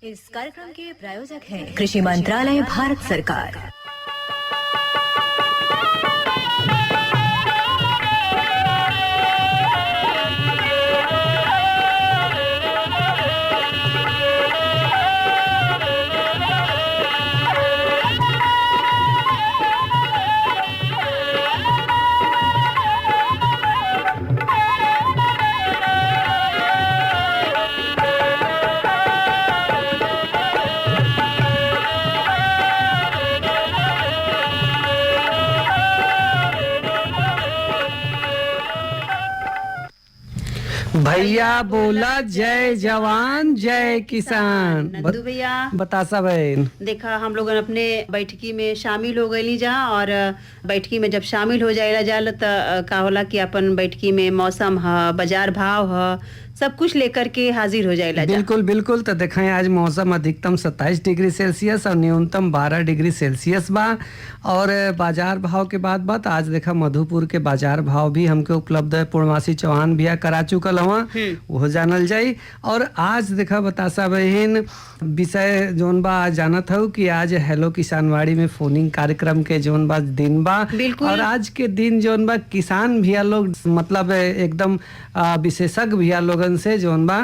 इस कार्यक्रम के प्रायोजक हैं कृषि मंत्रालय, भारत सरकार। भैया बोला जय जवान जय किसान। नंदू भैया बतासा बहन, देखा हम लोग अपने बैठकी में शामिल हो गई जा और बैठकी में जब शामिल हो जाएला जाल त का होला कि अपन बैठकी में मौसम ह, बाजार भाव ह, सब कुछ लेकर के हाजिर हो जाएला जा। बिल्कुल बिल्कुल। तो देखें आज मौसम अधिकतम 27 डिग्री सेल्सियस और न्यूनतम 12 डिग्री सेल्सियस बा। और बाजार भाव के बात आज देखा मधुपुर के बाजार भाव भी हमके उपलब्ध है। पूर्णमासी चौहान भैया करा चुकल हवा, वो जानल जाई। और आज देखा बतासा बहन विषय जोन बा आज जानत हूँ कि आज हेलो किसानवाड़ी में फोनिंग कार्यक्रम के जोन बा दिन बा। और आज के दिन जोन बा किसान भैया लोग मतलब एकदम विशेषज्ञ भैया लोगन से जोन बा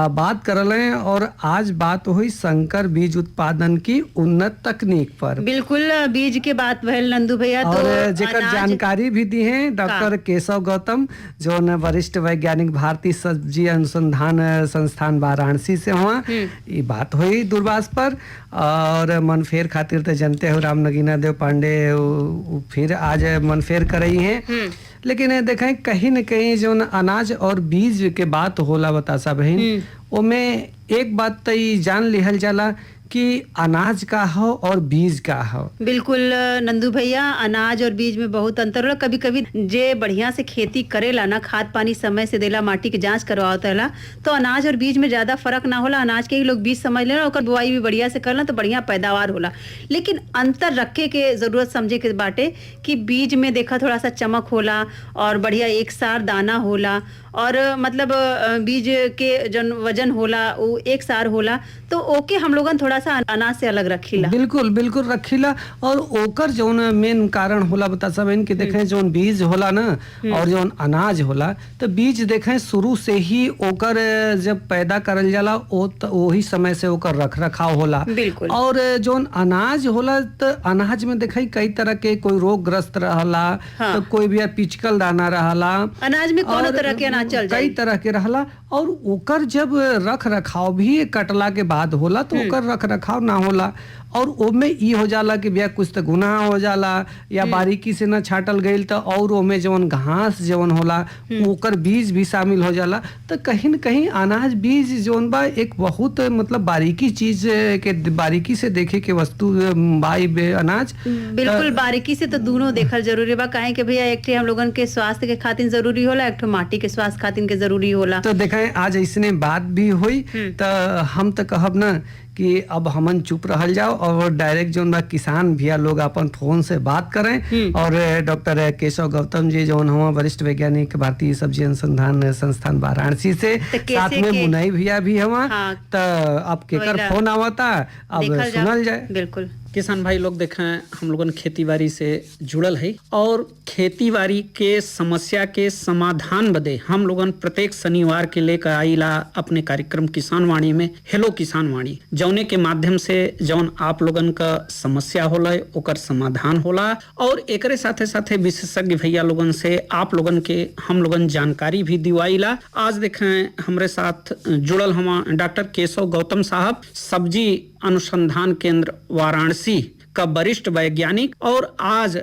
बात करल हैं। और आज बात हुई संकर बीज उत्पादन की उन्नत तकनीक पर। बिल्कुल बीज के बात भइल नंदू भैया। और जेकर जानकारी भी दी है डॉक्टर केशव गौतम जो वरिष्ठ वैज्ञानिक भारतीय सब्जी अनुसंधान संस्थान वाराणसी से हुआ। ये बात हुई दूरभाष पर। और मनफेर खातिर तो जनते हो राम नगीना देव पांडे फिर आज मनफेर कर रही हैं। लेकिन देखें कहीं न कहीं जो अनाज और बीज के बात होला बतासा बहन, ओमे एक बात तो जान लिहल जाला कि अनाज का हो और बीज का हो। बिल्कुल नंदू भैया, अनाज और बीज में बहुत अंतर होला। कभी कभी जे बढ़िया से खेती करेला ना, खाद पानी समय से देला, माटी की जांच करवावत है, तो अनाज और बीज में ज्यादा फर्क ना होला। अनाज के ही लोग बीज समझ लेना, और बुआई भी बढ़िया से करना तो बढ़िया पैदावार होला। लेकिन अंतर रखे के जरूरत समझे के बाटे कि बीज में देखा थोड़ा सा चमक होला और बढ़िया एक सार दाना होला। और मतलब बीज के जन वजन होला वो एक सार होला, तो ओके हम लोगन थोड़ा सा अनाज से अलग रखीला। बिल्कुल बिल्कुल रखीला। और ओकर जौन मेन कारण होला बता सब इनके देखें जौन बीज होला ना और जौन अनाज होला, तो बीज देखें शुरू से ही ओकर जब पैदा करल जाला वही समय से ओकर रख रखाव होला। और जौन अनाज होला तो अनाज में देखें कई तरह के, कोई रोग ग्रस्त रहला, तो कोई भी पिचकल दाना रहला। अनाज में कौन तरह के अनाज चल जाए, कई तरह के रहला। और ओकर जब रख रखाव भी कटला के बाद होला तो ओकर रख रखाव ना होला। और ओमे ई हो जाला कि भैया कुछ तो गुनाह हो जाला या बारीकी से न छाटल गईल तो और ओमे जवन घास जवन होला ओकर बीज भी शामिल हो जाला। तो कहीं न कहीं अनाज बीज जवन बा एक बहुत मतलब बारीकी चीज के, बारीकी से देखे के वस्तु बाई अनाज। बिल्कुल बारीकी से तो दोनों देखल जरूरी बा। काहे कि भैया एक हम लोगन के स्वास्थ्य के खातिर जरूरी होला, एक माटी के स्वास्थ्य खातिर के जरूरी होला। तो देखें आज इसने बात भी हुई तो हम तो कहब ना कि अब हमन चुप रहल जाओ और डायरेक्ट जो किसान भैया लोग अपन फोन से बात करें। और डॉक्टर केशव गौतम जी जो हम वरिष्ठ वैज्ञानिक भारतीय सब्जी अनुसंधान संस्थान वाराणसी से, साथ में मुनई भैया भी हवा। तो अब केकर फोन आवता अब सुनल जाए। बिल्कुल किसान भाई लोग देखें हम लोगन खेती बाड़ी से जुड़ल है और खेती बाड़ी के समस्या के समाधान बदे हम लोगन प्रत्येक शनिवार के लेकर आईला अपने कार्यक्रम किसान वाणी में हेलो किसान वाणी, जौने के माध्यम से जौन आप लोगन का समस्या होला ओकर समाधान होला। और एकरे साथे साथे विशेषज्ञ भैया लोगन से आप लोगन के हम लोगन जानकारी भी दिवाईला। आज देखें हमरे साथ जुड़ल हमा डॉक्टर केशव गौतम साहब, सब्जी अनुसंधान केंद्र वाराणसी का वरिष्ठ वैज्ञानिक। और आज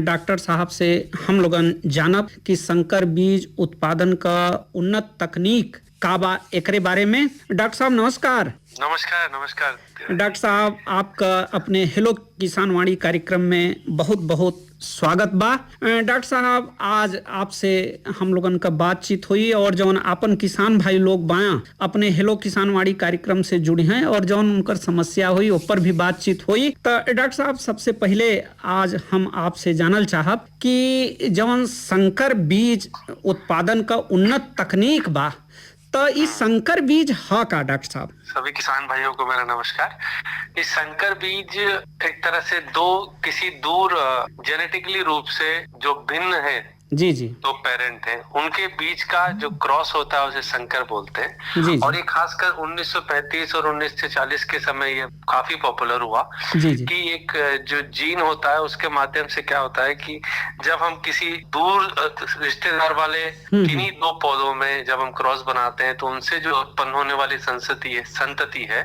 डॉक्टर साहब से हम लोगन जानब कि संकर बीज उत्पादन का उन्नत तकनीक का बा एकरे बारे में। डॉक्टर साहब नमस्कार। नमस्कार नमस्कार डॉक्टर साहब आपका अपने हेलो किसान वाणी कार्यक्रम में बहुत बहुत स्वागत बा। डॉक्टर साहब आज आपसे हम लोगन का बातचीत हुई और जौन अपन किसान भाई लोग बाया अपने हेलो किसान वाणी कार्यक्रम से जुड़ी हैं और जौन उनकर समस्या हुई ऊपर भी बातचीत हुई। तो डॉक्टर साहब सबसे पहले आज हम आपसे जानल चाहब कि जौन संकर बीज उत्पादन का उन्नत तकनीक बा तो इस संकर बीज हा का डॉक्टर साहब? सभी किसान भाइयों को मेरा नमस्कार। इस संकर बीज एक तरह से दो किसी दूर जेनेटिकली रूप से जो भिन्न है, जी जी, दो पेरेंट हैं, उनके बीच का जो क्रॉस होता है उसे संकर बोलते हैं। जी जी, और ये खासकर 1935 और 1940 के समय ये काफी पॉपुलर हुआ जी जी, कि एक जो जीन होता है उसके माध्यम से क्या होता है कि जब हम किसी दूर रिश्तेदार वाले किन्हीं दो पौधों में जब हम क्रॉस बनाते हैं तो उनसे जो उत्पन्न होने वाली संतति है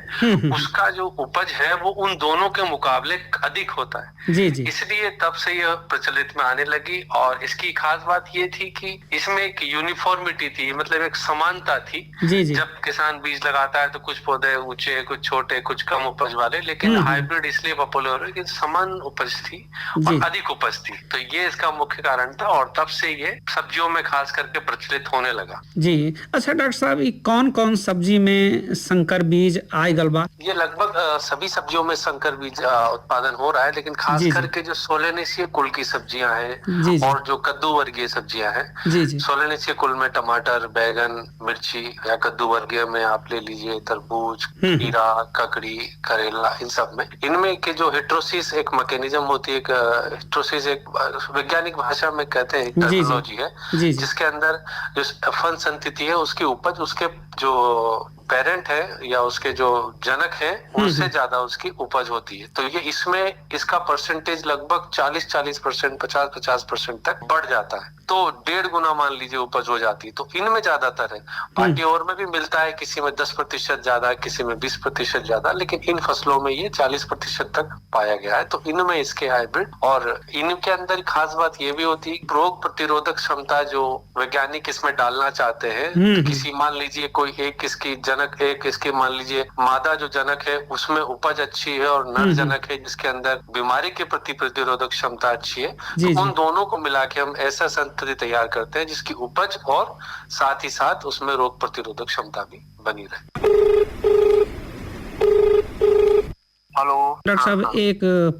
उसका जो उपज है वो उन दोनों के मुकाबले अधिक होता है। जी जी, इसलिए तब से यह प्रचलित में आने लगी। और इसकी खास बात ये थी कि इसमें एक यूनिफॉर्मिटी थी, मतलब एक समानता थी। जी जी, जब किसान बीज लगाता है तो कुछ पौधे ऊंचे, कुछ छोटे, कुछ कम उपज वाले, लेकिन हाइब्रिड इसलिए पॉपुलर है कि समान उपज थी और अधिक उपज थी। तो ये इसका मुख्य कारण था और तब से ये सब्जियों में खास करके प्रचलित होने लगा। जी। अच्छा डॉक्टर साहब, कौन कौन सब्जी में संकर बीज आए गलबा? ये लगभग सभी सब्जियों में संकर बीज उत्पादन हो रहा है, लेकिन खास करके जो सोलेनेसिया कुल की सब्जियां हैं और जो कद्दू वर्गीय सब्जियां हैं, सोलेनेसिया कुल में टमाटर, बैगन, मिर्ची, या कद्दू वर्गीय में आप ले लीजिए तरबूज, खीरा, ककड़ी, करेला, इन सब में इनमें के जो हेट्रोसिस एक मैकेनिज्म होती है, हेट्रोसिस एक वैज्ञानिक भाषा में कहते हैं टर्मिनोलॉजी है, जिसके अंदर जो फन संतति है उसकी उपज उसके जो पेरेंट है या उसके जो जनक है उनसे ज्यादा उसकी उपज होती है। तो ये इसमें इसका परसेंटेज लगभग 40% 50% तक बढ़ जाता है, तो 1.5 गुना मान लीजिए उपज हो जाती है। तो इनमें ज्यादातर है, बाकी और में भी मिलता है, किसी में 10% ज्यादा, किसी में 20% ज्यादा, लेकिन इन फसलों में ये 40% तक पाया गया है। तो इनमें इसके हाइब्रिड, और इनके अंदर खास बात ये भी होती है रोग प्रतिरोधक क्षमता जो वैज्ञानिक इसमें डालना चाहते हैं। किसी मान लीजिए कोई एक इसकी जनक, एक इसके मान लीजिए मादा जो जनक है उसमें उपज अच्छी है और नर जनक है जिसके अंदर बीमारी के प्रति प्रतिरोधक क्षमता अच्छी है, तो उन दोनों को मिला के हम ऐसा संतति तैयार करते हैं जिसकी उपज और साथ ही साथ उसमें रोग प्रतिरोधक क्षमता भी बनी रहे। हेलो डॉक्टर साहब, एक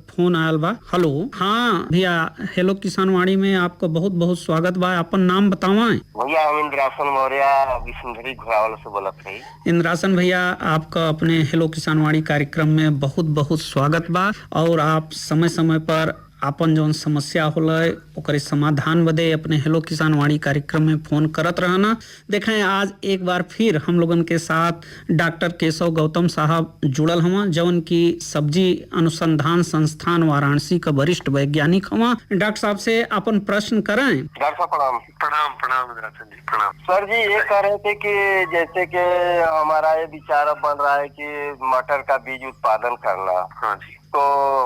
फोन आयल बा। हेलो, हाँ भैया, हेलो किसानवाड़ी में आपका बहुत बहुत स्वागत बा। अपन नाम बतावाएं? भैया हम इंद्रासन मौर्य विष्णुधरी घोरावल से बोलत है। इंद्रासन भैया, आपका अपने हेलो किसानवाड़ी कार्यक्रम में बहुत बहुत स्वागत बा। और आप समय समय पर आपन जौन समस्या होला ओकरे समाधान बदे अपने हेलो किसानवाड़ी कार्यक्रम में फोन करत रहना। देखें, आज एक बार फिर हम लोगन के साथ डॉक्टर केशव गौतम साहब जुड़ल हवा, जौन की सब्जी अनुसंधान संस्थान वाराणसी का वरिष्ठ वैज्ञानिक हवा। डॉक्टर साहब से अपन प्रश्न करें। डॉक्टर साहब प्रणाम। प्रणाम प्रणाम इंद्रासन जी, प्रणाम। सर जी, ये कह रहे थे कि जैसे कि हमारा ये विचार अब बन रहा है कि मटर का बीज उत्पादन करना। हाँ जी। तो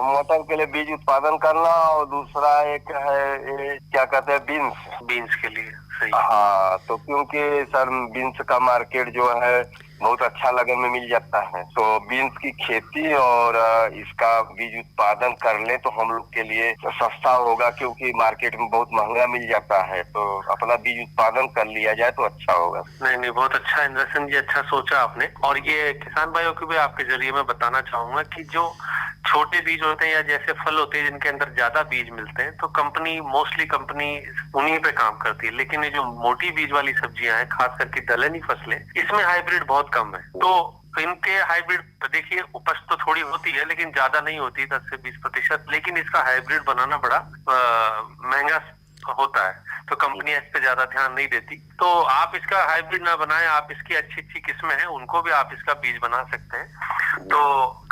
मटर के लिए बीज उत्पादन करना, और दूसरा एक है क्या कहते हैं बीन्स के लिए। सही। हाँ, तो क्योंकि सर बीन्स का मार्केट जो है बहुत अच्छा लगन में मिल जाता है, तो बीन्स की खेती और इसका बीज उत्पादन कर ले तो हम लोग के लिए सस्ता होगा, क्योंकि मार्केट में बहुत महंगा मिल जाता है। तो अपना बीज उत्पादन कर लिया जाए तो अच्छा होगा। नहीं, बहुत अच्छा इंद्रसन जी, अच्छा सोचा आपने। और ये किसान भाइयों को भी आपके जरिए मैं बताना चाहूंगा कि जो छोटे बीज होते हैं या जैसे फल होते हैं जिनके अंदर ज्यादा बीज मिलते हैं, तो मोस्टली कंपनी उन्हीं पे काम करती है। लेकिन ये जो मोटी बीज वाली सब्जियां हैं, खास करके दलहनी फसलें, इसमें हाइब्रिड बहुत कम है। तो इनके हाइब्रिड देखिए उपज तो थोड़ी होती है लेकिन ज्यादा नहीं होती, 10 से 20%, लेकिन इसका हाइब्रिड बनाना बड़ा महंगा होता है, तो कंपनियां इस पे ज्यादा ध्यान नहीं देती। तो आप इसका हाइब्रिड ना बनाएं, आप इसकी अच्छी अच्छी किस्में हैं उनको भी आप इसका बीज बना सकते हैं। तो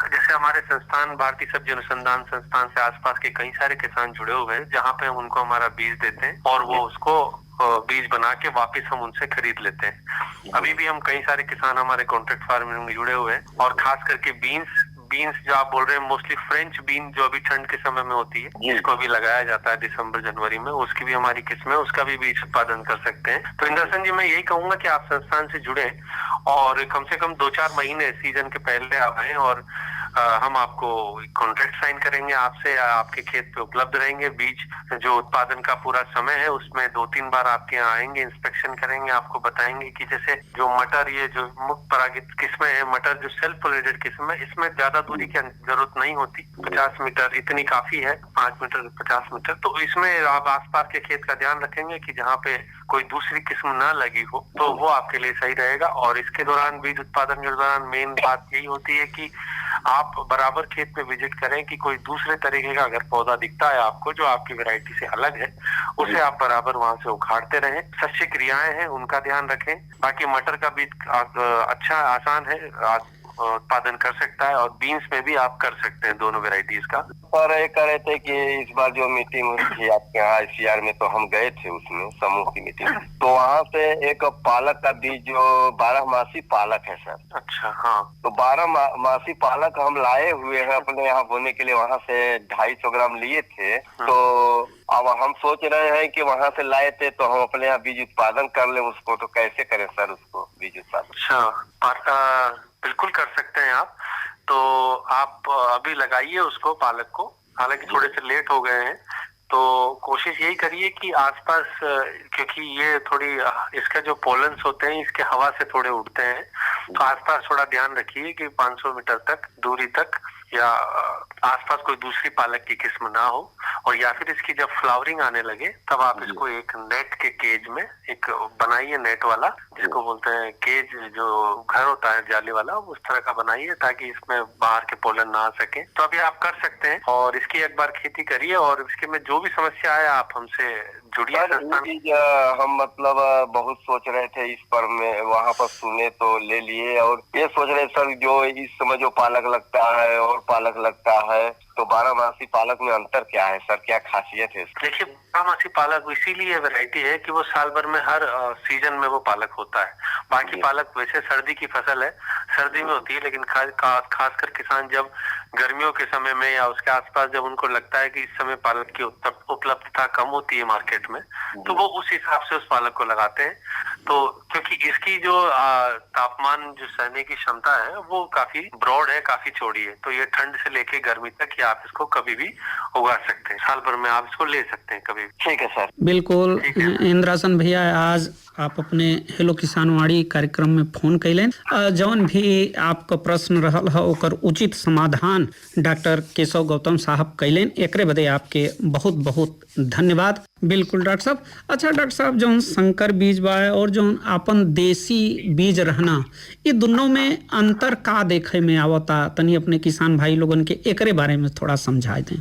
जैसे हमारे संस्थान भारतीय सब्जी अनुसंधान संस्थान से आसपास के कई सारे किसान जुड़े हुए हैं, जहाँ पे हम उनको हमारा बीज देते हैं और वो उसको बीज बना के वापस हम उनसे खरीद लेते हैं। अभी भी हम कई सारे किसान हमारे कॉन्ट्रैक्ट फार्मिंग में जुड़े हुए हैं, और खास करके बीन्स जो आप बोल रहे हैं, मोस्टली फ्रेंच बीन जो अभी ठंड के समय में होती है, जिसको अभी लगाया जाता है दिसंबर जनवरी में, उसकी भी हमारी किस्में, उसका भी बीज उत्पादन कर सकते हैं। तो इंद्रसन जी, मैं यही कहूंगा कि आप संस्थान से जुड़े और कम से कम 2-4 महीने सीजन के पहले आप आए और हम आपको कॉन्ट्रैक्ट साइन करेंगे आपसे, आपके खेत पे उपलब्ध रहेंगे। बीज जो उत्पादन का पूरा समय है उसमें 2-3 बार आपके यहाँ आएंगे, इंस्पेक्शन करेंगे, आपको बताएंगे कि जैसे जो मटर, ये जो मुक्त परागित किस्में हैं, मटर जो सेल्फ पोलिनेटेड किस्म है, इसमें ज्यादा दूरी की जरूरत नहीं होती, 50 मीटर इतनी काफी है, 5 मीटर 50 मीटर। तो इसमें आप आसपास के खेत का ध्यान रखेंगे कि जहाँ पे कोई दूसरी किस्म ना लगी हो तो वो आपके लिए सही रहेगा। और इसके दौरान, बीज उत्पादन के दौरान मेन बात यही होती है कि आप बराबर खेत में विजिट करें कि कोई दूसरे तरीके का अगर पौधा दिखता है आपको जो आपकी वैरायटी से अलग है, उसे आप बराबर वहां से उखाड़ते रहें। शस्य क्रियाएं हैं उनका ध्यान रखें। बाकी मटर का बीज अच्छा आसान है, उत्पादन कर सकता है, और बीन्स में भी आप कर सकते हैं दोनों वेराइटीज का। पर ये कह रहे थे कि इस बार जो मीटिंग हुई थी आपके यहाँ ICR में, तो हम गए थे उसमें, समूह की मीटिंग, तो वहाँ से एक पालक का बीज जो 12मासी पालक है सर। अच्छा, हाँ। तो 12मासी पालक हम लाए हुए हैं अपने यहाँ बोने के लिए, वहाँ से 250 ग्राम लिए थे। तो अब हम सोच रहे हैं कि वहाँ से लाए थे तो हम अपने यहाँ बीज उत्पादन कर ले उसको, तो कैसे करें सर उसको बीज उत्पादन? अच्छा, बिल्कुल कर सकते हैं आप। तो आप अभी लगाइए उसको, पालक को, हालांकि थोड़े से लेट हो गए हैं, तो कोशिश यही करिए कि आसपास, क्योंकि ये थोड़ी इसका जो पोलन्स होते हैं इसके हवा से थोड़े उड़ते हैं, तो आसपास थोड़ा ध्यान रखिए कि 500 मीटर तक दूरी तक या आसपास कोई दूसरी पालक की किस्म ना हो। और या फिर इसकी जब फ्लावरिंग आने लगे तब आप इसको एक नेट के केज में एक बनाइए, नेट वाला जिसको बोलते हैं केज, जो घर होता है जाली वाला, उस तरह का बनाइए ताकि इसमें बाहर के पोलन ना आ सके। तो अभी आप कर सकते हैं और इसकी एक बार खेती करिए, और इसके में जो भी समस्या आए आप हमसे जुड़िए। हम मतलब बहुत सोच रहे थे इस पर में, वहाँ पर सुने तो ले लिए, और ये सोच रहे सर जो इस समय जो पालक लगता है और पालक लगता है, तो 12मासी पालक में अंतर क्या है सर, क्या खासियत है? देखिए, 12मासी पालक इसीलिए वैरायटी है कि वो साल भर में हर सीजन में वो पालक होता है। बाकी पालक वैसे सर्दी की फसल है, सर्दी में होती है, लेकिन खासकर किसान जब गर्मियों के समय में या उसके आसपास जब उनको लगता है कि इस समय पालक की उपलब्धता कम होती है मार्केट में, तो वो उस हिसाब से उस पालक को लगाते हैं। तो क्योंकि इसकी जो तापमान जो सहने की क्षमता है वो काफी ब्रॉड है, काफी चौड़ी है, तो ये ठंड से लेके गर्मी तक ही आप इसको कभी भी उगा सकते हैं, साल भर में आप इसको ले सकते हैं कभी भी। ठीक है सर। बिल्कुल इंद्रासन भैया, आज आप अपने हेलो किसानवाड़ी कार्यक्रम में फोन कैलें, जौन भी आपका प्रश्न रहल है ओकर उचित समाधान डॉक्टर केशव गौतम साहब कैलें, एकरे बदे आपके बहुत बहुत धन्यवाद। बिल्कुल डॉक्टर साहब। अच्छा डॉक्टर साहब, जौन संकर बीज बा और जौन अपन देसी बीज रहना, ये दोनों में अंतर का देखे में आवता, तनी अपने किसान भाई लोगन के एकरे बारे में थोड़ा समझा दें।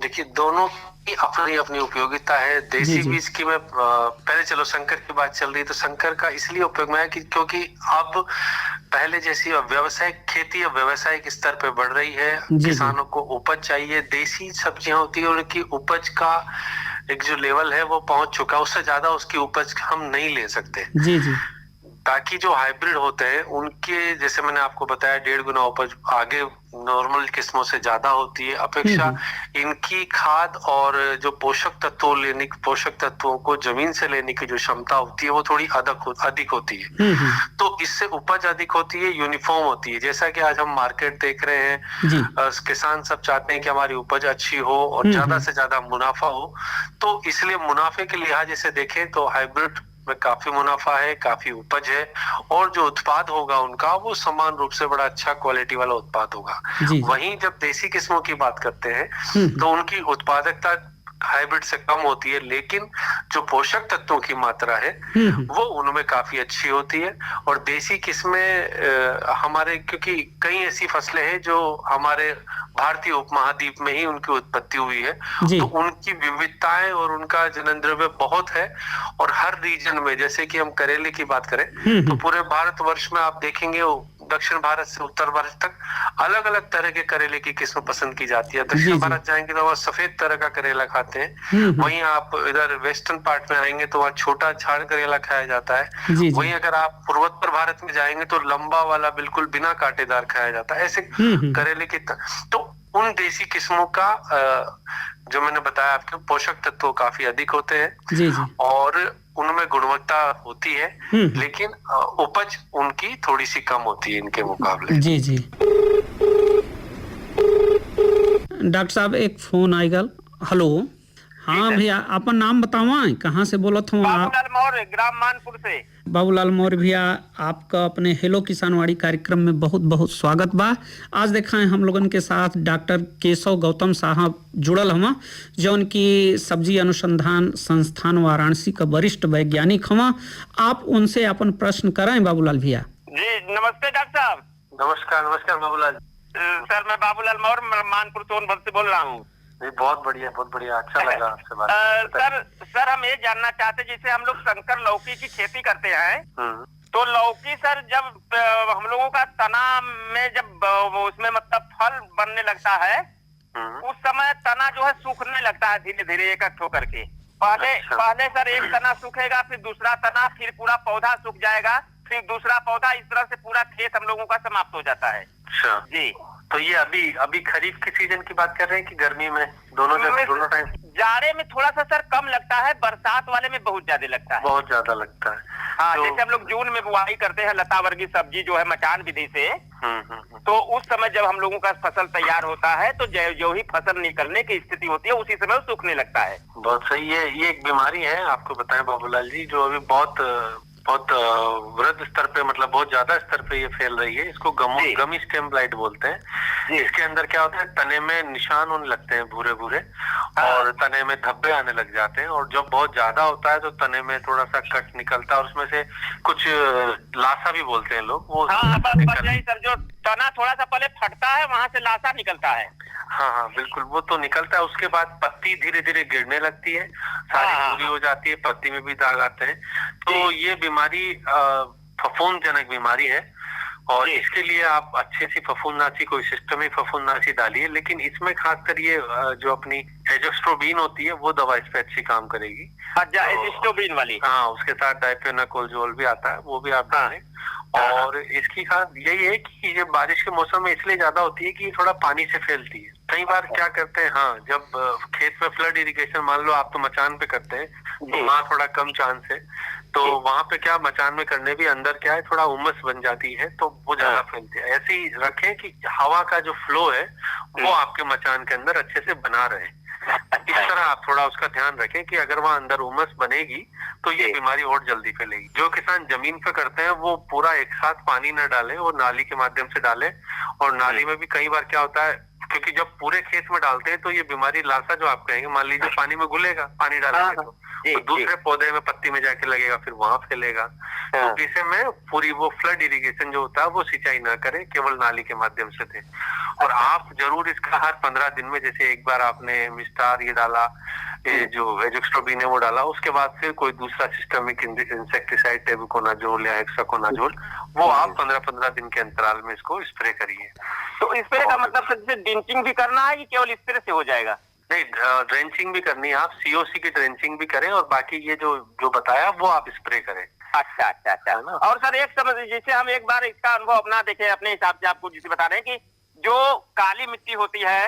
देखिए, दोनों की अपनी अपनी उपयोगिता है। देसी बीज की मैं पहले, चलो संकर की बात चल रही है, तो संकर का इसलिए उपयोग में है कि क्योंकि अब पहले जैसी व्यावसायिक खेती अब व्यावसायिक स्तर पे बढ़ रही है, किसानों को उपज चाहिए, देसी सब्जियां होती है उनकी उपज का एक जो लेवल है वो पहुंच चुका है, उससे ज्यादा उसकी उपज हम नहीं ले सकते। जी जी। ताकि जो हाइब्रिड होते हैं उनके, जैसे मैंने आपको बताया, 1.5 गुना उपज आगे नॉर्मल किस्मों से ज्यादा होती है। अपेक्षा इनकी खाद और जो पोषक तत्वों को जमीन से लेने की जो क्षमता होती है वो थोड़ी अधिक होती है। तो इससे उपज अधिक होती है, यूनिफॉर्म होती है। जैसा कि आज हम मार्केट देख रहे हैं, किसान सब चाहते हैं कि हमारी उपज अच्छी हो और ज्यादा से ज्यादा मुनाफा हो, तो इसलिए मुनाफे के लिहाज से देखें तो हाइब्रिड में काफी मुनाफा है, काफी उपज है, और जो उत्पाद होगा उनका वो समान रूप से बड़ा अच्छा क्वालिटी वाला उत्पाद होगा। वहीं जब देसी किस्मों की बात करते हैं तो उनकी उत्पादकता हाइब्रिड से कम होती है, लेकिन जो पोषक तत्वों की मात्रा है वो उनमें काफी अच्छी होती है। और देसी किस्में हमारे, क्योंकि कई ऐसी फसलें हैं जो हमारे भारतीय उपमहाद्वीप में ही उनकी उत्पत्ति हुई है, तो उनकी विविधताएं और उनका जनन द्रव्य बहुत है। और हर रीजन में, जैसे कि हम करेले की बात करें तो पूरे भारतवर्ष में आप देखेंगे दक्षिण भारत से उत्तर भारत तक अलग अलग तरह के करेले की किस्म पसंद की जाती है। दक्षिण भारत जाएंगे तो वहाँ सफेद तरह का करेला खाते हैं, वहीं आप इधर वेस्टर्न पार्ट में आएंगे तो वहाँ छोटा झाड़ करेला खाया जाता है। वहीं अगर आप पूर्वोत्तर भारत में जाएंगे तो लंबा वाला बिल्कुल बिना कांटेदार खाया जाता है। ऐसे करेले की तो उन देसी किस्मों का जो मैंने बताया आपके पोषक तत्व काफी अधिक होते हैं और उनमें गुणवत्ता होती है, लेकिन उपज उनकी थोड़ी सी कम होती है इनके मुकाबले। जी जी। डॉक्टर साहब एक फोन आई गल। हेलो, हाँ भैया अपन नाम बतावा, कहाँ से बोलत हूँ आप? बाबूलाल मौर्य, ग्राम मानपुर से। बाबूलाल मौर्य भैया, आपका अपने हेलो किसानवाड़ी कार्यक्रम में बहुत बहुत स्वागत बा। आज देखा है हम लोगन के साथ डॉक्टर केशव गौतम साहब जुड़ल हवा, जौन की सब्जी अनुसंधान संस्थान वाराणसी का वरिष्ठ वैज्ञानिक हवा। आप उनसे अपन प्रश्न कराएं बाबूलाल भैया। जी नमस्ते डॉक्टर साहब। नमस्कार नमस्कार बाबूलाल। सर मैं बाबूलाल मौर्य मानपुर सोनभद्र से बोल रहा हूँ। बहुत बढ़िया, अच्छा लगा आपसे बात। सर हम ये जानना चाहते, जैसे हम लोग संकर लौकी की खेती करते हैं, तो लौकी सर जब हम लोगों का तना में जब उसमें मतलब फल बनने लगता है, उस समय तना जो है सूखने लगता है धीरे धीरे एक होकर के। पहले सर एक तना सूखेगा, फिर दूसरा तना, फिर पूरा पौधा सूख जाएगा, फिर दूसरा पौधा, इस तरह से पूरा खेत हम लोगों का समाप्त हो जाता है। अच्छा जी, तो ये अभी खरीफ के सीजन की बात कर रहे हैं कि गर्मी में? दोनों टाइम। जाड़े में थोड़ा सा सर कम लगता है, बरसात वाले में बहुत ज्यादा लगता है। बहुत ज्यादा लगता है। हाँ, जैसे हम लोग जून में बुआई करते हैं लता वर्गीय सब्जी जो है मचान विधि से, तो उस समय जब हम लोगों का फसल तैयार होता है, तो जो ही फसल निकलने की स्थिति होती है उसी समय वो सूखने लगता है। बहुत सही है। ये एक बीमारी है, आपको बताएं बाबूलाल जी, जो अभी बहुत वृद्ध स्तर पे, मतलब बहुत ज्यादा स्तर पे ये फैल रही है। इसको गमी स्टेम ब्लाइट बोलते हैं। इसके अंदर क्या होता है, तने में निशान होने लगते हैं भूरे भूरे, और तने में धब्बे आने लग जाते हैं, और जब बहुत ज्यादा होता है तो तने में थोड़ा सा कट निकलता है, और उसमें से कुछ लासा भी बोलते हैं लोग, वो सर जो तना थोड़ा सा पहले फटता है, वहां से लासा निकलता है। हाँ बिल्कुल, वो तो निकलता है। उसके बाद पत्ती धीरे धीरे गिरने लगती है, सारी पूरी हो जाती है, पत्ती में भी दाग आते हैं। तो ये बीमारी फफूंदजनक बीमारी है, और इसके लिए आप अच्छे सी फफूंदनाशी, कोई सिस्टमिक फफूंदनाशी डालिए। लेकिन इसमें खासकर ये जो अपनी एजोस्ट्रोबिन होती है, वो दवा इस पे अच्छी काम करेगी। एजोस्ट्रोबिन वाली? हाँ, उसके साथ डाइफेनाकोजोल भी आता है, वो भी आप डालें। और इसकी खास यही है कि ये बारिश के मौसम में इसलिए ज्यादा होती है कि थोड़ा पानी से फैलती है। कई बार क्या करते हैं, हाँ, जब खेत में फ्लड इरिगेशन, मान लो आप तो मचान पे करते हैं, तो वहाँ थोड़ा कम चांस है, तो वहाँ पे क्या मचान में करने भी अंदर क्या है, थोड़ा उमस बन जाती है, तो वो ज्यादा फैलती है। ऐसे ही रखें कि हवा का जो फ्लो है वो आपके मचान के अंदर अच्छे से बना रहे। इस तरह आप थोड़ा उसका ध्यान रखें कि अगर वहाँ अंदर उमस बनेगी तो ये बीमारी और जल्दी फैलेगी। जो किसान जमीन पे करते हैं वो पूरा एक साथ पानी न डालें, वो नाली के माध्यम से डालें। और नाली में भी कई बार क्या होता है, क्योंकि जब पूरे खेत में डालते हैं तो ये बीमारी लासा जो आप कहेंगे, मान लीजिए पानी में घुलेगा, पानी डालेंगे तो दूसरे पौधे में, पत्ती में जाके लगेगा, फिर वहां फैलेगा। तो इसे में पूरी वो फ्लड इरिगेशन जो होता है वो सिंचाई ना करें, केवल नाली के माध्यम से दें। और आप जरूर इसका हर 15 दिन में, जैसे एक बार आपने मिस्टार ये डाला, ये जो एजोस्ट्रोबिन है वो डाला, उसके बाद फिर कोई दूसरा सिस्टमिक इंसेक्टिसाइड, टेबुकोनाजोल या हेक्साकोनाजोल, वो आप 15-15 दिन के अंतराल में इसको स्प्रे करिए। तो स्प्रे का मतलब सर ड्रिंचिंग भी करना है कि केवल स्प्रे से हो जाएगा? नहीं, ड्रेंचिंग भी करनी है, आप सीओसी की ड्रेंचिंग भी करें, और बाकी ये जो बताया वो आप स्प्रे करें। अच्छा। और सर एक समझ, जैसे हम एक बार इसका अनुभव अपना देखे, अपने हिसाब से आपको जिसे बता रहे हैं कि जो काली मिट्टी होती है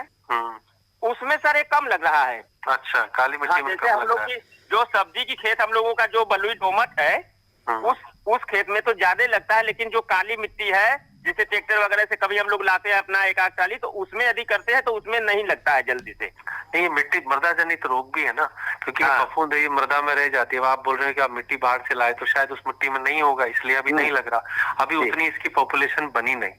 उसमें सर एक कम लग रहा है। अच्छा, काली मिट्टी में जैसे हम लोग की जो सब्जी की खेत हम लोगों का जो बलुई दोमट है, उस खेत में तो ज्यादा लगता है, लेकिन जो काली मिट्टी है, जैसे ट्रैक्टर वगैरह से कभी हम लोग लाते हैं अपना एक आध टाली, तो उसमें यदि करते हैं तो उसमें नहीं लगता है जल्दी से। नहीं, मिट्टी मृदा जनित रोग भी है ना, क्योंकि फफूंद ये मृदा में रह जाती है। आप बोल रहे हैं कि आप मिट्टी बाहर से लाए, तो शायद उस मिट्टी में नहीं होगा, इसलिए अभी नहीं लग रहा। अभी उतनी इसकी पॉपुलेशन बनी नहीं।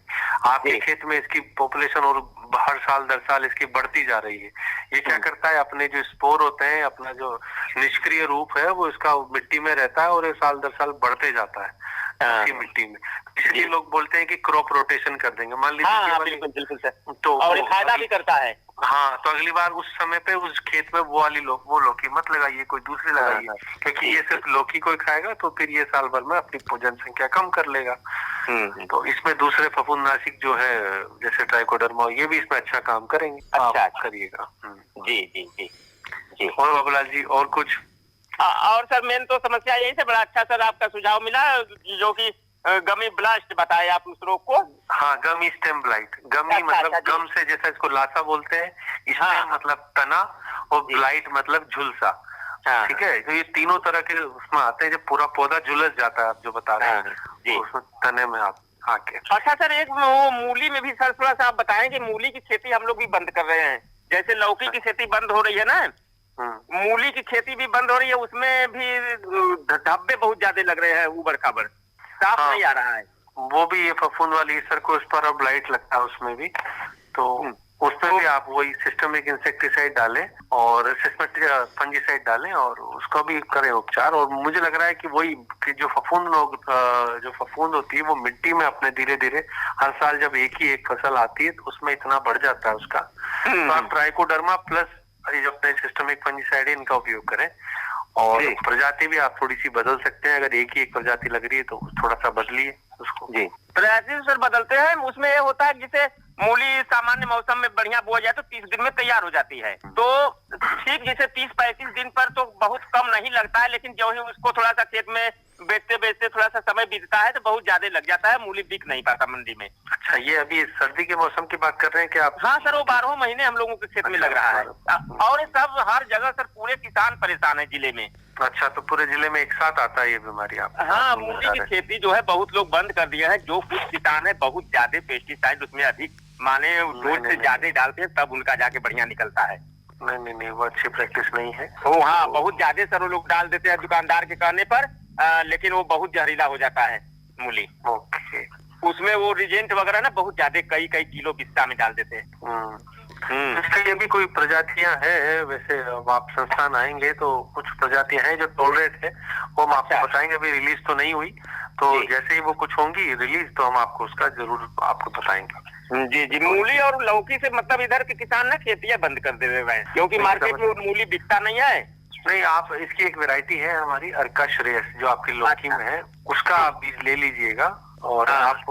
आपके खेत में इसकी पॉपुलेशन और हर साल दर साल इसकी बढ़ती जा रही है। ये क्या करता है, अपने जो स्पोर होते हैं, अपना जो निष्क्रिय रूप है, वो इसका मिट्टी में रहता है और ये साल दर साल बढ़ते जाता है उसी मिट्टी में। इसलिए लोग बोलते हैं कि क्रॉप रोटेशन कर देंगे, मान लीजिए। बिल्कुल सर, तो और फायदा भी करता है। हाँ, तो अगली बार उस समय पे उस खेत में वो वाली वो लौकी मत लगाइए, कोई दूसरी लगाइए, क्योंकि ये सिर्फ लौकी कोई खाएगा तो फिर ये साल भर में अपनी जनसंख्या कम कर लेगा। तो इसमें दूसरे फफूंदनाशक जो है, जैसे ट्राइकोडर्मा, ये भी इसमें अच्छा काम करेंगे। अच्छा करिएगा। जी। और बाबूलाल जी और कुछ? और सर मेन तो समस्या यही से, बड़ा अच्छा सर आपका सुझाव मिला, जो कि गमी ब्लास्ट बताए आप उस रोग को। हाँ, गमी स्टेम ब्लाइट। गमी मतलब गम से, जैसा इसको लासा बोलते हैं, स्टेम मतलब तना, और ब्लाइट मतलब झुलसा। ठीक है, तो ये तीनों तरह के उसमें आते हैं, जब पूरा पौधा झुलस जाता है, आप जो बता रहे हैं, उसमें तने में आके। अच्छा सर, एक वो मूली में भी सर थोड़ा सा आप बताएं कि मूली की खेती हम लोग भी बंद कर रहे हैं, जैसे लौकी की खेती बंद हो रही है ना, मूली की खेती भी बंद हो रही है, उसमें भी धब्बे बहुत ज्यादा लग रहे हैं, उबड़ खाबड़, साफ नहीं आ रहा है। वो भी ये फफूंद वाली सर्कोस्पर और ब्लाइट लगता है उसमें भी, तो उसमें भी आप वही सिस्टमिक इंसेक्टिसाइड डालें और सिस्टमिक फंजीसाइड डालें और उसका भी करें उपचार। और मुझे लग रहा है कि वही कि जो फफूंद होती है वो मिट्टी में अपने धीरे धीरे हर साल जब एक ही एक फसल आती है तो उसमें इतना बढ़ जाता है उसका, तो आप ट्राइकोडर्मा प्लस ये जो अपने सिस्टमिक फंजीसाइड है इनका उपयोग करें। और प्रजाति भी आप थोड़ी सी बदल सकते हैं, अगर एक ही एक प्रजाति लग रही है तो थोड़ा सा बदलिए उसको। जी, प्रजाति सर बदलते हैं, उसमें ये होता है जैसे मूली सामान्य मौसम में बढ़िया बोया जाए तो 30 दिन में तैयार हो जाती है, तो ठीक जैसे 30-35 दिन पर तो बहुत कम नहीं लगता है, लेकिन जो ही उसको थोड़ा सा खेत में बेचते थोड़ा सा समय बीतता है तो बहुत ज्यादा लग जाता है, मूली बिक नहीं पाता मंडी में। अच्छा, ये अभी सर्दी के मौसम की बात कर रहे हैं क्या आप? हाँ सर, वो 12 महीने हम लोगों के खेत में लग रहा है, और सब हर जगह सर पूरे किसान परेशान है जिले में। अच्छा, तो पूरे जिले में एक साथ आता है ये बीमारी आप? हाँ, मूली की खेती जो है बहुत लोग बंद कर दिया है, जो कुछ किसान है बहुत ज्यादा पेस्टिसाइड उसमें अधिक माने रोज से ज्यादा डालते हैं तब उनका जाके बढ़िया निकलता है। नहीं, वो अच्छी प्रैक्टिस नहीं है। ओ हाँ, बहुत ज्यादा सर वो लोग डाल देते हैं दुकानदार के कहने पर, लेकिन वो बहुत जहरीला हो जाता है मूली। ओके, उसमें वो रिजेंट वगैरह ना बहुत ज्यादा कई किलो बिस्सा में डाल देते हैं। इसलिए भी कोई प्रजातियां हैं, वैसे आप संस्थान आएंगे तो कुछ प्रजातियां हैं जो टॉलरेट है, वो हम आपको बताएंगे। अभी रिलीज तो नहीं हुई, तो जैसे ही वो कुछ होंगी रिलीज तो हम आपको उसका जरूर आपको बताएंगे। जी, मूली और लौकी से मतलब इधर के किसान ना खेतियां बंद कर दे रहे हैं क्योंकि मार्केट में मूली बिकता नहीं है। नहीं, आप इसकी एक वैरायटी है हमारी अर्का श्रेयस जो आपकी लौकी में है, उसका आप बीज ले लीजिएगा और आप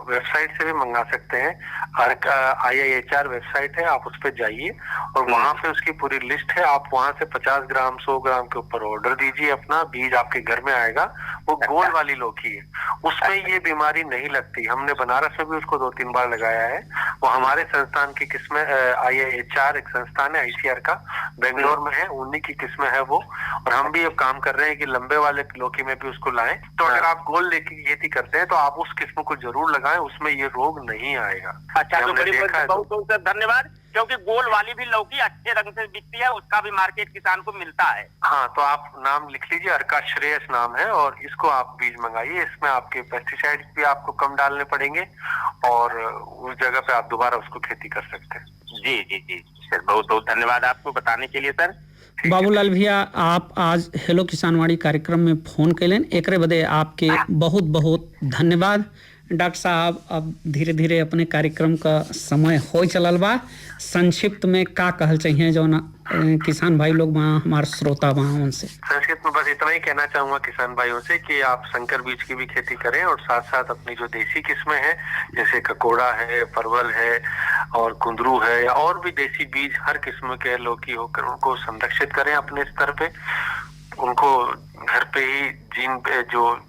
वेबसाइट से भी मंगा सकते हैं। अर्का IIHR वेबसाइट है, आप उस पर जाइए और वहां पे उसकी पूरी लिस्ट है। आप वहां से 50 ग्राम 100 ग्राम के ऊपर ऑर्डर दीजिए, अपना बीज आपके घर में आएगा। वो गोल वाली लौकी है, उसमें ये बीमारी नहीं लगती। हमने बनारस में भी उसको 2-3 बार लगाया है। वो हमारे संस्थान की किस्में, IIHR एक संस्थान है ICR का, बेंगलोर में है, उन्हीं की किस्में है वो। और हम भी अब काम कर रहे हैं कि लंबे वाले लौकी में भी उसको लाएं। तो अगर आप गोल लेके खेती करते हैं तो आप उस किस्म को जरूर लगाएं, उसमें ये रोग नहीं आएगा। अच्छा, तो बहुत बहुत धन्यवाद, क्योंकि गोल वाली भी लौकी अच्छे रंग से बिकती है, उसका भी मार्केट किसान को मिलता है। हाँ, तो आप नाम लिख लीजिए, अर्का श्रेयस नाम है, और इसको आप बीज मंगाइए। इसमें आपके पेस्टिसाइड भी आपको कम डालने पड़ेंगे और उस जगह पे आप दोबारा उसको खेती कर सकते हैं। जी सर, बहुत बहुत धन्यवाद आपको बताने के लिए सर। बाबूलाल भैया, आप आज हेलो किसानवाड़ी कार्यक्रम में फोन कैलन, एकरे बदे आपके बहुत बहुत धन्यवाद। डॉक्टर साहब, अब धीरे धीरे अपने कार्यक्रम का समय हो चलल बा, संक्षिप्त में का कहल चाहिए जो ना किसान भाई लोग वहाँ हमारे श्रोता वहाँ उनसे? संक्षिप्त में बस इतना ही कहना चाहूंगा किसान भाइयों से कि आप संकर बीज की भी खेती करें और साथ साथ अपनी जो देसी किस्में हैं जैसे ककोड़ा है, परवल है और कुंदरू है, या और भी देसी बीज हर किस्म के लौकी होकर उनको संरक्षित करें अपने स्तर पे। उनको घर पे ही जीन पे जो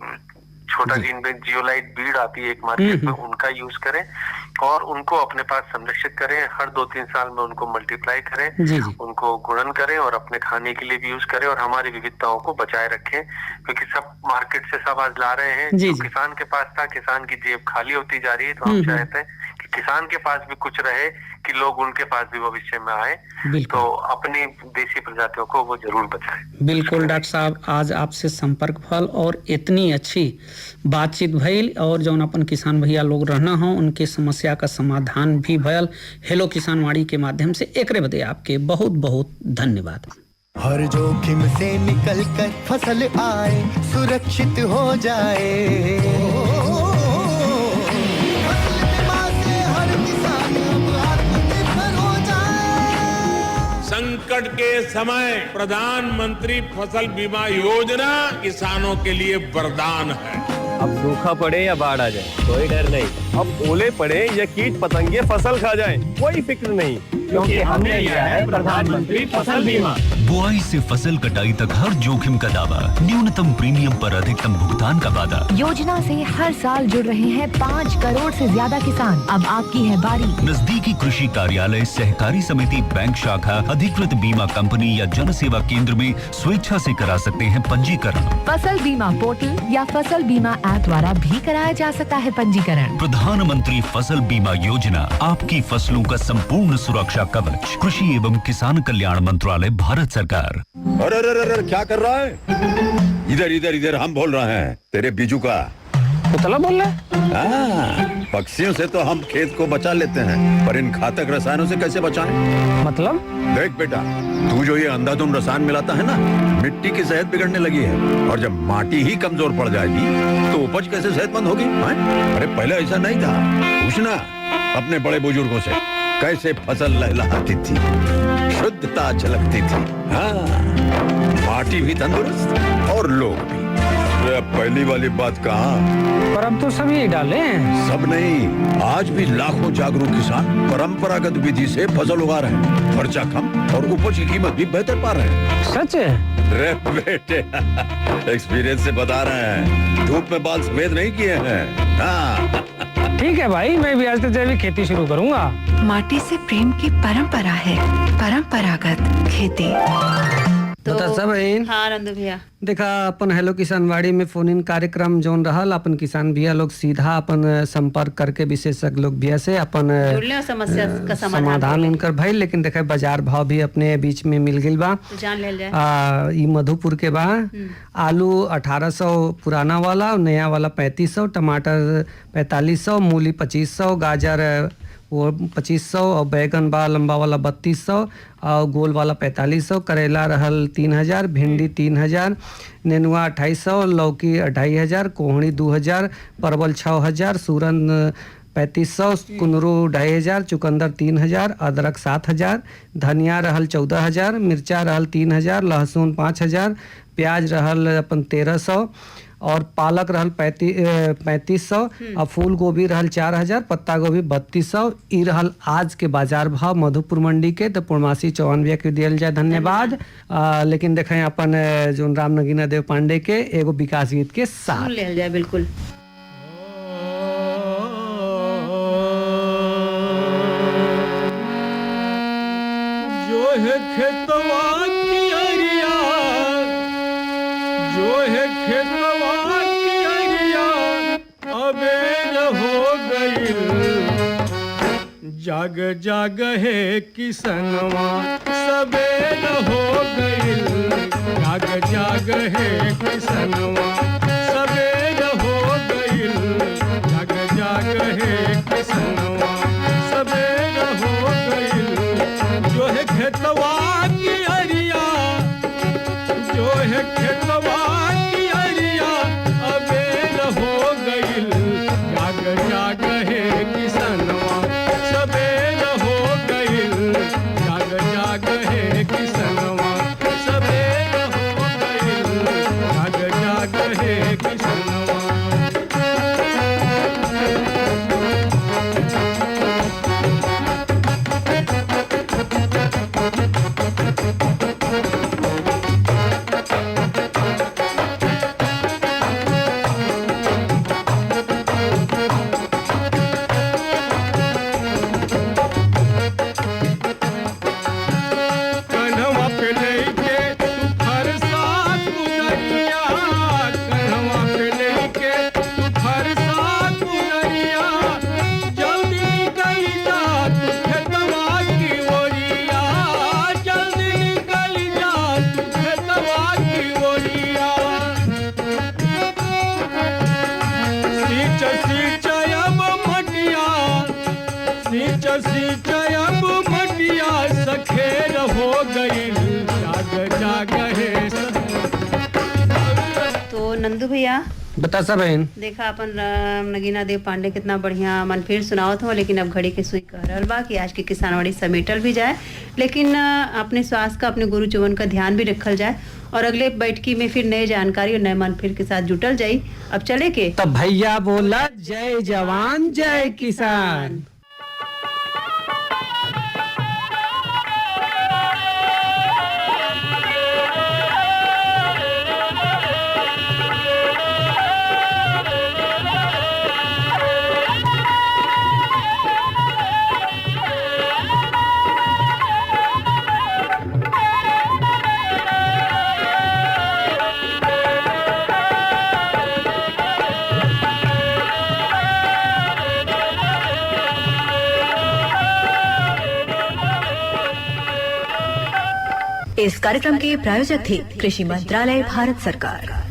छोटा जीन पे जियोलाइट बीड आती है एक मार्केट में, उनका यूज करें और उनको अपने पास संरक्षित करें। हर 2-3 साल में उनको मल्टीप्लाई करें, उनको गुणन करें और अपने खाने के लिए भी यूज करें और हमारी विविधताओं को बचाए रखें, क्योंकि सब मार्केट से सब आज ला रहे हैं। जो किसान के पास था, किसान की जेब खाली होती जा रही है, तो हम चाहते हैं कि किसान के पास भी कुछ रहे, कि लोग उनके पास भी भविष्य में आए, तो अपनी देसी प्रजातियों को वो जरूर बचाएं। बिल्कुल डॉक्टर साहब, आज आपसे संपर्क फल और इतनी अच्छी बातचीत भइल और जौन अपन किसान भैया लोग रहना हो उनके समस्या का समाधान भी भयल हेलो किसानवाड़ी के माध्यम से। एकरे बदे आपके बहुत बहुत धन्यवाद। हर जोखिम से निकल कर फसल आए, सुरक्षित हो जाए, संकट के समय प्रधानमंत्री फसल बीमा योजना किसानों के लिए वरदान है। अब सूखा पड़े या बाढ़ आ जाए कोई डर नहीं, अब ओले पड़े या कीट पतंगे फसल खा जाए कोई फिक्र नहीं, क्योंकि हमने लिया है प्रधानमंत्री फसल बीमा। बुआई से फसल कटाई तक हर जोखिम का दावा, न्यूनतम प्रीमियम पर अधिकतम भुगतान का वादा। योजना से हर साल जुड़ रहे हैं 5 करोड़ से ज्यादा किसान। अब आपकी है बारी। नजदीकी कृषि कार्यालय, सहकारी समिति, बैंक शाखा, अधिकृत बीमा कंपनी या जन सेवा केंद्र में स्वेच्छा से करा सकते हैं पंजीकरण। फसल बीमा पोर्टल या फसल बीमा ऐप द्वारा भी कराया जा सकता है पंजीकरण। प्रधानमंत्री फसल बीमा योजना, आपकी फसलों का संपूर्ण सुरक्षा कवच। कृषि एवं किसान कल्याण मंत्रालय, भारत सरकार। अरे अरे अरे क्या कर रहा है? इधर इधर इधर हम बोल रहे हैं तेरे बीजू का। पुतला बोल रहा है? पक्षियों से तो हम खेत को बचा लेते हैं, पर इन घातक रसायनों से कैसे बचाएं? मतलब? देख बेटा, तू जो ये अंधाधुंध रसायन मिलाता है ना, मिट्टी की सेहत बिगड़ने लगी है। और जब माटी ही कमजोर पड़ जाएगी तो उपज कैसे सेहतमंद होगी? अरे पहले ऐसा नहीं था। पूछना अपने बड़े बुजुर्गों से, कैसे फसल लहलहाती थी, शुद्धता झलकती थी। हाँ, माटी भी तंदुरुस्त और लोग भी। पहली वाली बात कहाँ? पर अब तो सब यही डाले हैं। सब नहीं, आज भी लाखों जागरूक किसान परंपरागत विधि से फसल उगा रहे हैं। खर्चा कम और उपज की कीमत भी बेहतर पा रहे हैं। सच है? रे बेटे, एक्सपीरियंस से बता रहे हैं, धूप में बाल सफेद नहीं किए हैं। हाँ। ठीक है भाई, मैं भी आज से जैविक खेती शुरू करूंगा। माटी से प्रेम की परंपरा है, परंपरागत खेती। बता सब हाँ नंदू भैया, देखा अपन हेलो किसानवाड़ी में फोन इन कार्यक्रम जोन रहल, अपन किसान भैया लोग सीधा अपन संपर्क करके विशेषज्ञ लोग भैया से अपन समस्या का समाधान उनकर भाई। लेकिन देखे बाजार भाव भी अपने बीच में मिल गई बा। तो जान ले जाए। ई मधुपुर के बा आलू 1800 पुराना वाला, नया वाला 3500, टमाटर 4500, मूली 2500, गाजर वो 2500 और बैगन बा लंबा वाला 3200 और गोल वाला 4500, करेला रहल 3000, भिंडी 3000, नेनुआ 2800, लौकी 2500, कोहड़ी 2000, परवल 6000, सूरन 3500, कुंदरू 2500, चुकंदर 3000, अदरक 7000, धनिया रहल 14000, मिर्चा रहल 3000, लहसुन 5000, प्याज रहल अपन 1300 और पालक रहल 3500 और फूल गोभी रहल 4000, पत्ता गोभी 3200। ई रहल आज के बाजार भाव मधुपुर मंडी के। तो पूर्णमासी चौहान भैया के दियल जाए धन्यवाद। लेकिन देखें अपन जो राम नगीना देव पांडे के एगो विकास गीत के साथ ले जाए। बिल्कुल जो है खेतवा की अरिया, जो है खेतवा की अरिया, अबेर हो गई। जाग जाग है किसनवा, सबेर हो गई। जाग जाग है किसनवा, सबेर हो गई। जाग जाग है किसनवा, सबेर हो गई। जो है खेतवा की अरिया, जो है खेतवा की अरिया, अबेर हो गई। जाग जाग है किसनवा, सबेर हो गई। जाग जाग है किसनवा, सबेर हो गई। जाग जाग है किसनवा। कन्हवा पे लेके तू फरसात पुनरिया, कन्हवा पे लेके तू फरसात पुनरिया। जल्दी निकल जा तू खेतवा की ओरिया, जल्दी निकल जा तू खेतवा की ओरिया। सींच सींच अब मटिया, सींच सींच अब मटिया, सखेर हो गई। जाग जाग है। तो नंदू भैया बता सब देखा अपन नगीना देव पांडे कितना बढ़िया मन फिर सुनावत हो। लेकिन अब घड़ी के सुई कह रहल बा कि आज की किसानवाड़ी समेटल भी जाए, लेकिन अपने स्वास्थ्य का, अपने गुरु चौवन का ध्यान भी रखल जाए। और अगले बैठकी में फिर नए जानकारी और नए मन फिर के साथ जुटल जाई। अब चले के तब भैया बोला जय जवान जय किसान। इस कार्यक्रम के प्रायोजक थे कृषि मंत्रालय, भारत सरकार।